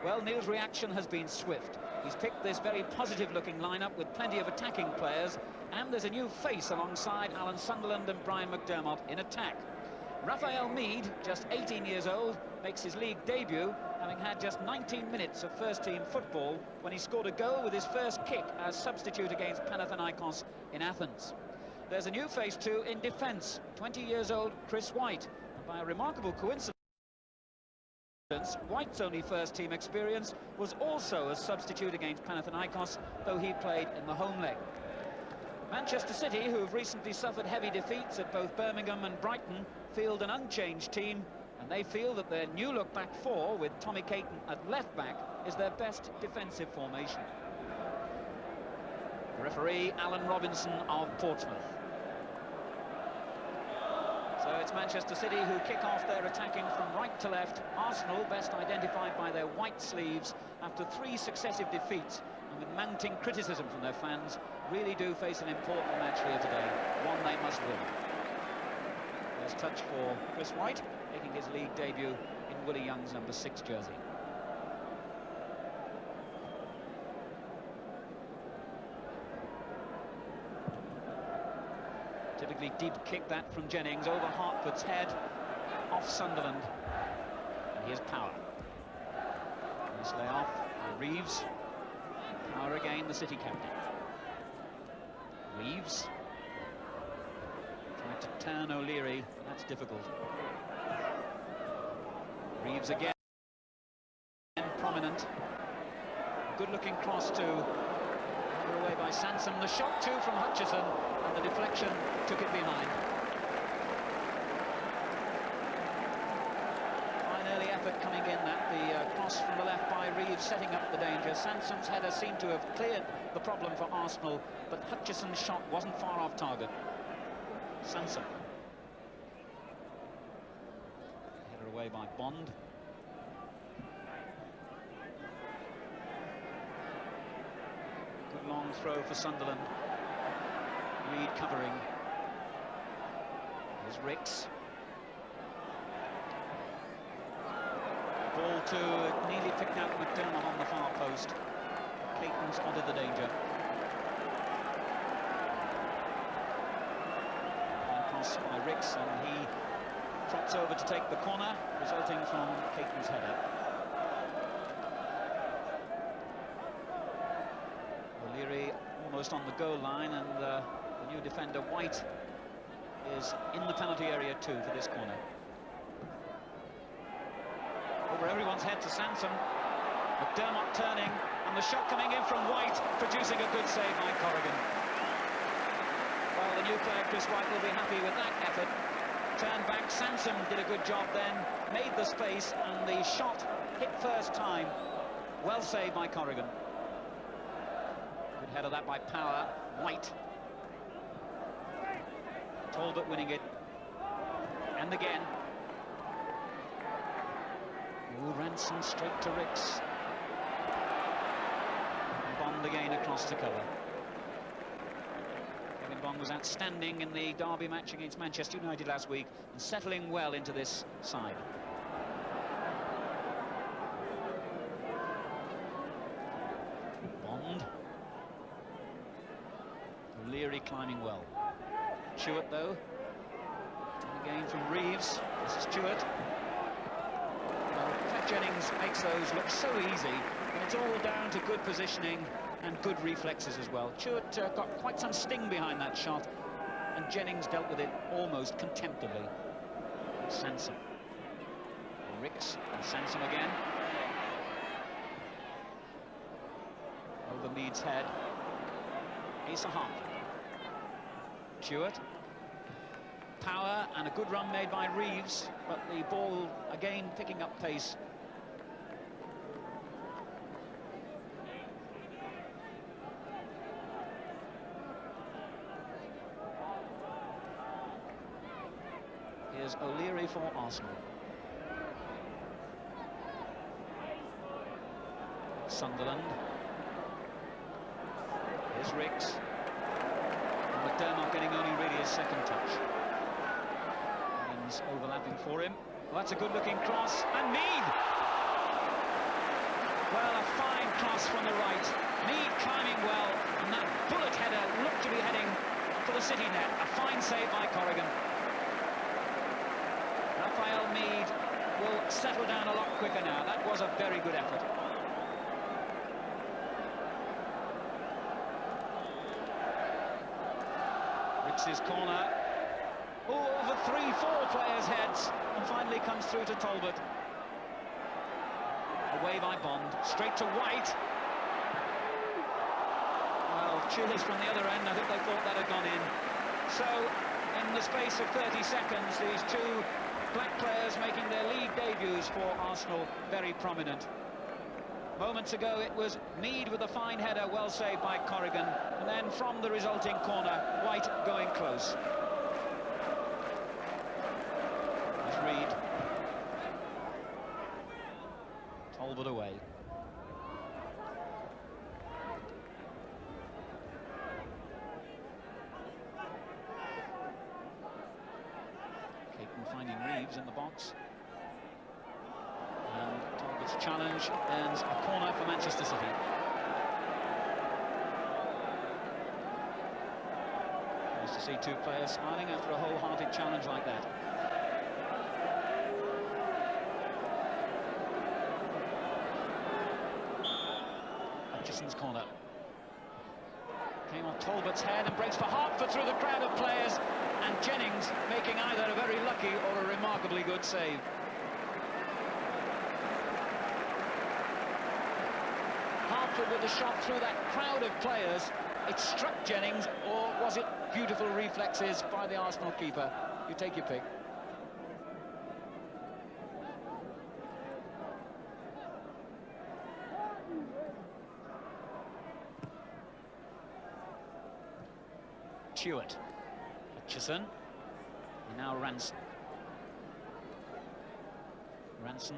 Well, Neil's reaction has been swift. He's picked this very positive-looking lineup with plenty of attacking players, and there's a new face alongside Alan Sunderland and Brian McDermott in attack. Raphael Meade, just 18 years old, makes his league debut, having had just 19 minutes of first-team football when he scored a goal with his first kick as substitute against Panathinaikos in Athens. There's a new face, too, in defence, 20 years old Chris White. And by a remarkable coincidence, White's only first-team experience was also a substitute against Panathinaikos, though he played in the home leg. Manchester City, who have recently suffered heavy defeats at both Birmingham and Brighton, field an unchanged team, and they feel that their new look back four, with Tommy Caton at left-back, is their best defensive formation. The referee, Alan Robinson of Portsmouth. So it's Manchester City who kick off their attacking from right to left. Arsenal, best identified by their white sleeves, after 3 successive defeats, and with mounting criticism from their fans, really do face an important match here today, one they must win. There's touch for Chris White, making his league debut in Willie Young's number 6 jersey. Typically deep kick that from Jennings over Hartford's head, off Sunderland, and here's Power. Nice lay off by Reeves. Power again, the City captain. Reeves tried to turn O'Leary, but that's difficult. Reeves again, prominent. Good-looking cross to away by Sansom. The shot too from Hutchison, and the deflection took it behind. Fine early effort coming in, that the cross from the left by Reeves setting up the danger. Sansom's header seemed to have cleared the problem for Arsenal, but Hutchison's shot wasn't far off target. Sansom. Header away by Bond. Good long throw for Sunderland. Reed covering. There's Ricks. Ball to nearly picked out McDermott on the far post. Caton spotted the danger. And cross by Ricks, and he trots over to take the corner, resulting from Caton's header. O'Leary almost on the goal line, and the new defender White is in the penalty area too for this corner. Over everyone's head to Sansom. McDermott turning, and the shot coming in from White, producing a good save by Corrigan. Well, the new player Chris White will be happy with that effort. Turned back, Sansom did a good job then, made the space, and the shot hit first time. Well saved by Corrigan. Good header that by Power. White. Talbot winning it. And again. Ooh, Ransom straight to Ricks. And Bond again across to cover. Kevin Bond was outstanding in the derby match against Manchester United last week, and settling well into this side. Bond. O'Leary climbing well. Stewart though. And again from Reeves. This is Stewart. Well, Pat Jennings makes those look so easy, and it's all down to good positioning and good reflexes as well. Stewart got quite some sting behind that shot, and Jennings dealt with it almost contemptibly. Sansom. Ricks and Sansom again. Over Meade's head. Asa Hartford. Stewart. Power, and a good run made by Reeves, but the ball again picking up pace. Here's O'Leary for Arsenal. Sunderland. Here's Ricks. And McDermott getting only really his second touch. Overlapping for him. Well, that's a good-looking cross, and Meade! Well, a fine cross from the right. Mead climbing well, and that bullet header looked to be heading for the City net. A fine save by Corrigan. Raphael Mead will settle down a lot quicker now. That was a very good effort. Ricks' corner. Oh, over 3-4 players' heads, and finally comes through to Talbot. Away by Bond, straight to White. Well, cheers from the other end. I think they thought that had gone in. So, in the space of 30 seconds, these two black players making their league debuts for Arsenal very prominent. Moments ago, it was Mead with a fine header, well saved by Corrigan, and then from the resulting corner, White going close. There's Reid. Talbot away. Caton finding Reeves in the box. And Talbot's challenge ends a corner for Manchester City. Nice to see two players smiling after a wholehearted challenge like that. Hutchison's corner. Came on Talbot's head and breaks for Hartford through the crowd of players, and Jennings making either a very lucky or a remarkably good save. Hartford with the shot through that crowd of players. It struck Jennings, or was it beautiful reflexes by the Arsenal keeper? You take your pick. Stewart, Hutchison, and now Ranson. Ranson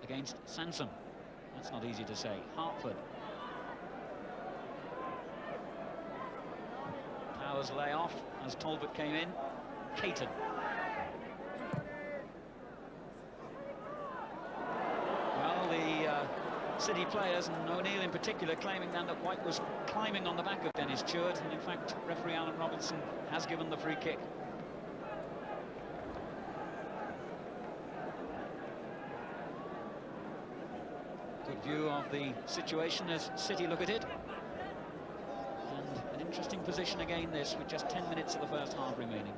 against Sansom. That's not easy to say. Hartford. Powers lay off as Talbot came in. Caton. Well, the City players, and O'Neill in particular, claiming then that White was climbing on the back of Dennis Stewart, and in fact referee Alan Robertson has given the free kick. Good view of the situation as City look at it, and an interesting position again this, with just 10 minutes of the first half remaining.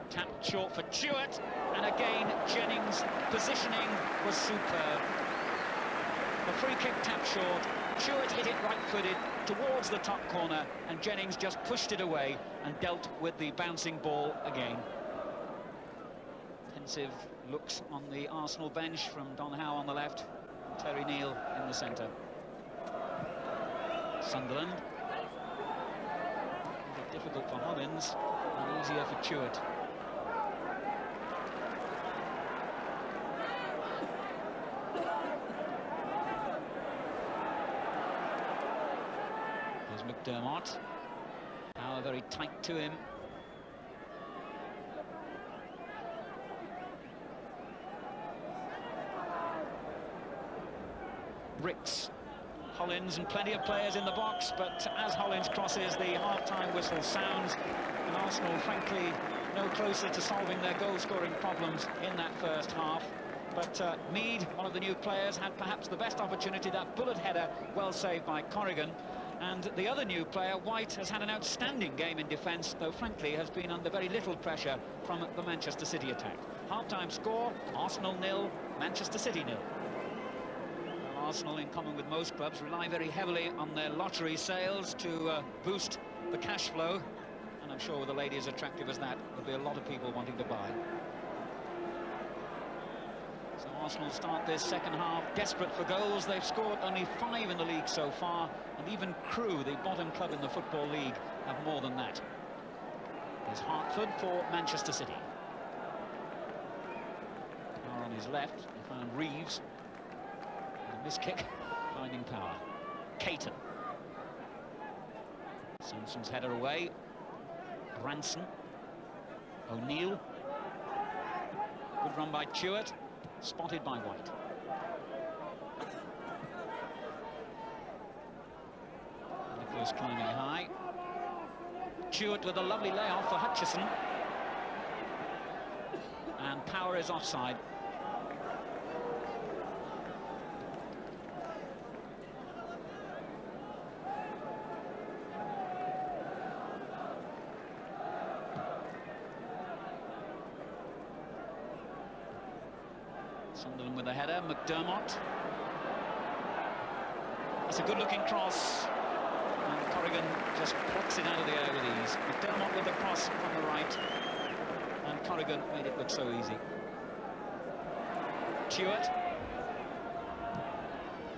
Tapped short for Stewart, and again Jennings' positioning was superb. The free kick tapped short, Stewart hit it right-footed towards the top corner, and Jennings just pushed it away and dealt with the bouncing ball again. Pensive looks on the Arsenal bench from Don Howe on the left, and Terry Neal in the centre. Sunderland. Difficult for Hollins, and easier for Stewart. There's McDermott. Howe very tight to him. Ricks. Hollins, and plenty of players in the box, but as Hollins crosses, the half-time whistle sounds, and Arsenal, frankly, no closer to solving their goal-scoring problems in that first half. But Mead, one of the new players, had perhaps the best opportunity, that bullet header, well saved by Corrigan. And the other new player, White, has had an outstanding game in defence, though frankly has been under very little pressure from the Manchester City attack. Half-time score, Arsenal 0, Manchester City 0. Arsenal, in common with most clubs, rely very heavily on their lottery sales to boost the cash flow, and I'm sure with a lady as attractive as that, there'll be a lot of people wanting to buy. So Arsenal start this second half desperate for goals. They've scored only 5 in the league so far, and even Crewe, the bottom club in the Football League, have more than that. There's Hartford for Manchester City. Now on his left, they found Reeves. This kick finding power. Caton. Simpson's header away. Ranson. O'Neill. Good run by Chewett, spotted by White. Nicholas climbing high. Chewett with a lovely layoff for Hutchison. And Power is offside. Sunderland with a header, McDermott. It's a good-looking cross, and Corrigan just plucks it out of the air with ease. McDermott with the cross on the right, and Corrigan made it look so easy. Chewett.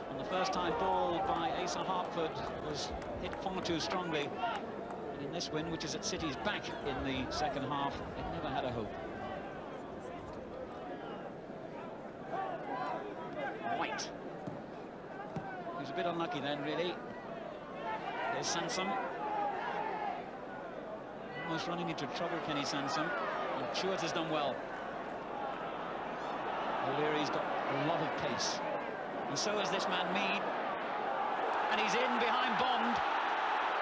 And the first time ball by Asa Hartford was hit far too strongly. And in this win, which is at City's back in the second half, it never had a hope. White. He was a bit unlucky then, really. There's Sansom. Almost running into trouble, Kenny Sansom. And Chewett has done well. O'Leary's got a lot of pace. And so has this man, Mead. And he's in behind Bond.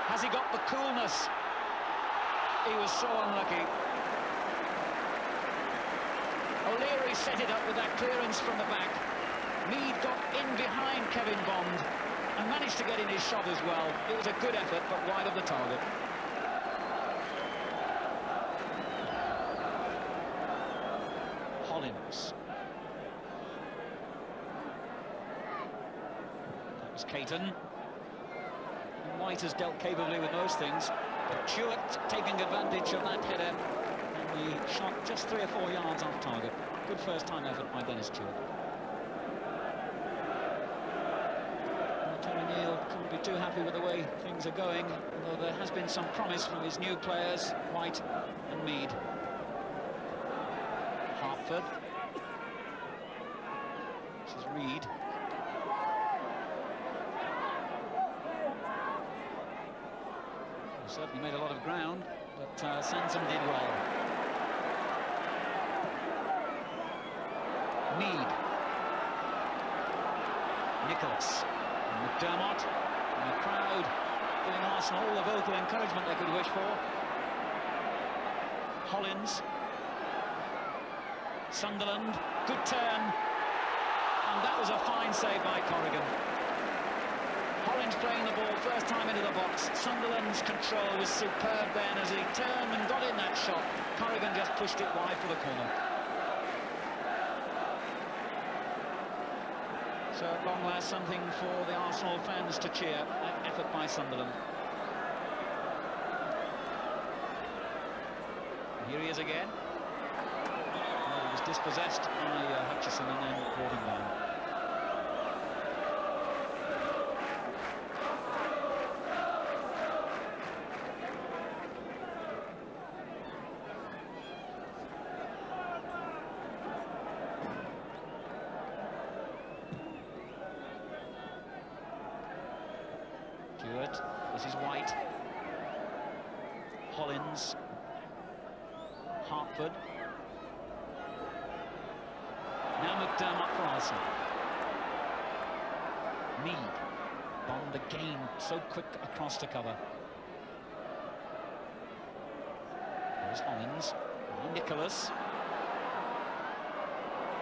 Has he got the coolness? He was so unlucky. O'Leary set it up with that clearance from the back. Mead got in behind Kevin Bond and managed to get in his shot as well. It was a good effort, but wide of the target. Hollins. That was Caton. And White has dealt capably with those things, but Chewett taking advantage of that header, and the shot just 3 or 4 yards off target. Good first-time effort by Dennis Chewett. Terry Neal couldn't be too happy with the way things are going, although there has been some promise from his new players, White and Mead. Hartford. This is Reid. He certainly made a lot of ground, but Sansom did well. Mead. Nicholas. McDermott, and the crowd giving Arsenal all the vocal encouragement they could wish for. Hollins. Sunderland, good turn, and that was a fine save by Corrigan. Hollins playing the ball first time into the box. Sunderland's control was superb then as he turned and got in that shot. Corrigan just pushed it wide for the corner. So at long last, something for the Arsenal fans to cheer. That effort by Sunderland. Here he is again. Well, he was dispossessed by Hutchison and then brought him down. Chewett, this is White. Hollins. Hartford. Now McDermott for Arsenal. Mead. Bond again, so quick across to cover. There's Hollins. Nicholas.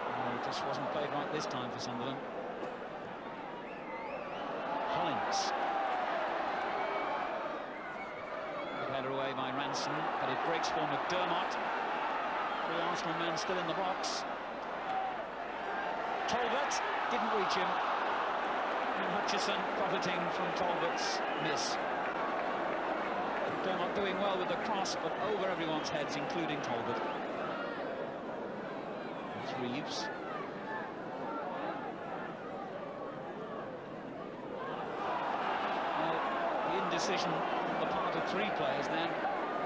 Oh, it just wasn't played right this time for Sunderland. Hollins. Header away by Ranson, but it breaks for McDermott. 3 Arsenal men still in the box. Talbot didn't reach him. And Hutchison profiting from Talbot's miss. McDermott doing well with the cross, but over everyone's heads, including Talbot. There's Reeves. Well, the indecision on the part of 3 players then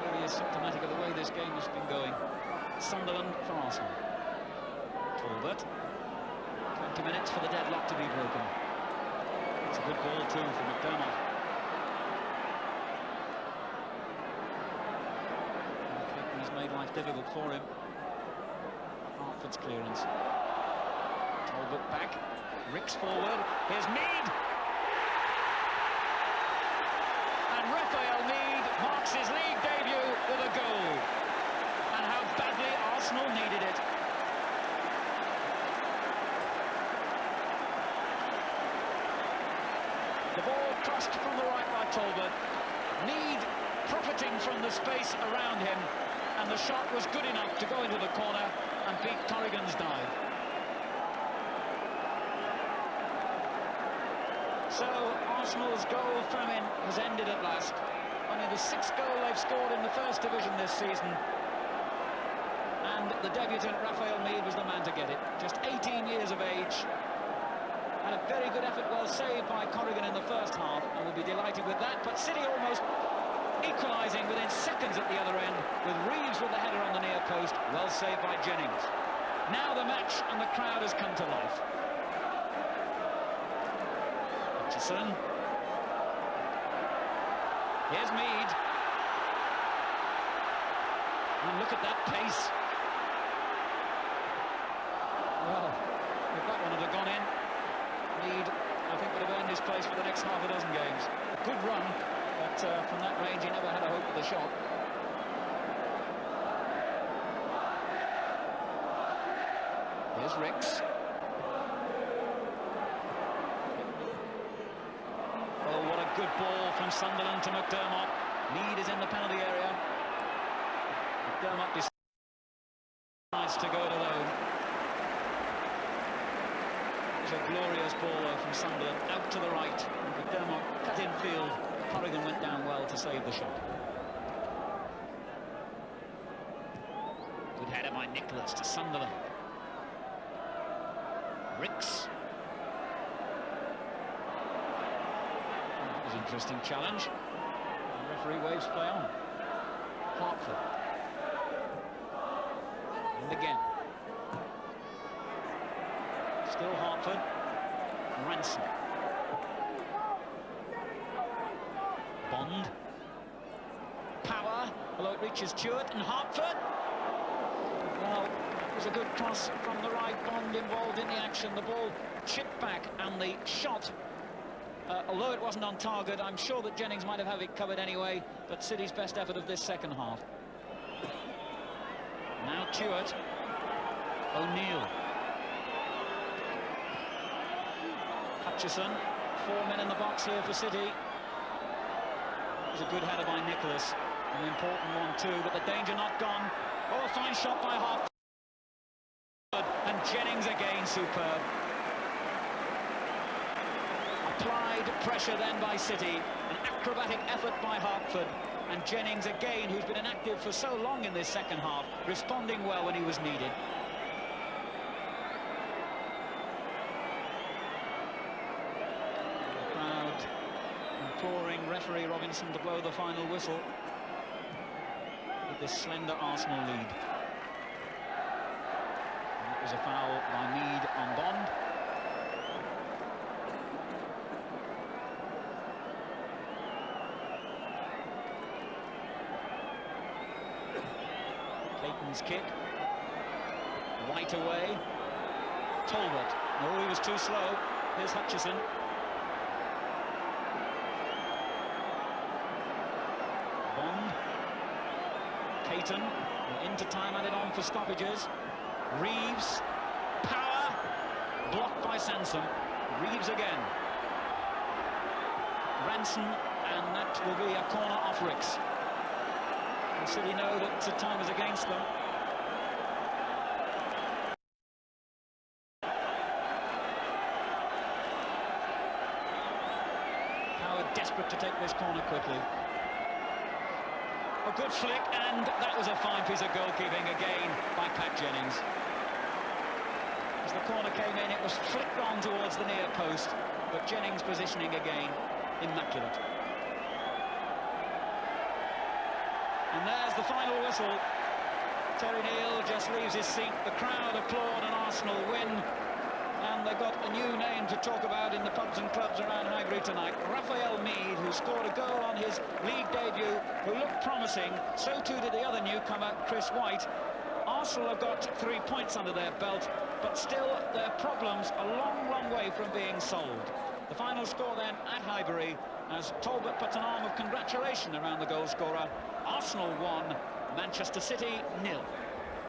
really is symptomatic of the way this game has been going. Sunderland for Arsenal. Talbot. 20 minutes for the deadlock to be broken. It's a good ball too for McDermott. He's made life difficult for him. Hartford defence clearance. Talbot back, Ricks forward, here's Mead! And Raphael Mead marks his league debut with a goal. And how badly Arsenal needed it. The ball crossed from the right by Talbot. Mead profiting from the space around him, and the shot was good enough to go into the corner and beat Corrigan's dive. So Arsenal's goal famine has ended at last. Only the 6th goal they've scored in the First Division this season, and the debutant Raphael Mead was the man to get it. Just 18 years of age. And a very good effort, well saved by Corrigan in the first half, and we'll be delighted with that. But City almost equalising within seconds at the other end, with Reeves with the header on the near post, well saved by Jennings. Now the match and the crowd has come to life. Hutchison. Here's Mead. And look at that pace. Well, if that one had gone in, Mead, I think, would have earned his place for the next half a dozen games. A good run, but from that range he never had a hope of the shot. Here's Ricks. Oh, what a good ball from Sunderland to McDermott. Mead is in the penalty area. McDermott decides to go it alone. It was a glorious ball from Sunderland, out to the right. McDermott cut in field. Corrigan went down well to save the shot. Good header by Nicholas to Sunderland. Ricks. That was an interesting challenge. The referee waves play on. Hartford. And again. Still Hartford. Ranson. Bond. Power. Although it reaches Stewart and Hartford. Well, it was a good cross from the right. Bond involved in the action. The ball chipped back, and the shot, although it wasn't on target, I'm sure that Jennings might have had it covered anyway. But City's best effort of this second half. Now Stewart. O'Neill. Hutchison, 4 men in the box here for City. It was a good header by Nicholas, an important one too, but the danger not gone. Oh, a fine shot by Hartford, and Jennings again superb. Applied pressure then by City, an acrobatic effort by Hartford, and Jennings again, who's been inactive for so long in this second half, responding well when he was needed. Imploring referee Robinson to blow the final whistle with this slender Arsenal lead. And it was a foul by Mead on Bond. Clayton's kick. Right away. Talbot. No, he was too slow. Here's Hutchison. Caton, into time, added on for stoppages. Reeves, power, blocked by Sansom. Reeves again. Ranson, and that will be a corner off Ricks. And City know that time is against them. Howard desperate to take this corner quickly. A good flick, and that was a fine piece of goalkeeping again by Pat Jennings. As the corner came in, it was flicked on towards the near post, but Jennings positioning again, immaculate. And there's the final whistle. Terry Neal just leaves his seat. The crowd applaud, and Arsenal win. And they've got a new name to talk about in the pubs and clubs around Highbury tonight. Raphael Mead, who scored a goal on his league debut, who looked promising. So too did the other newcomer, Chris White. Arsenal have got 3 points under their belt, but still their problems a long, long way from being solved. The final score then at Highbury, as Talbot puts an arm of congratulation around the goal scorer. Arsenal 1, Manchester City 0.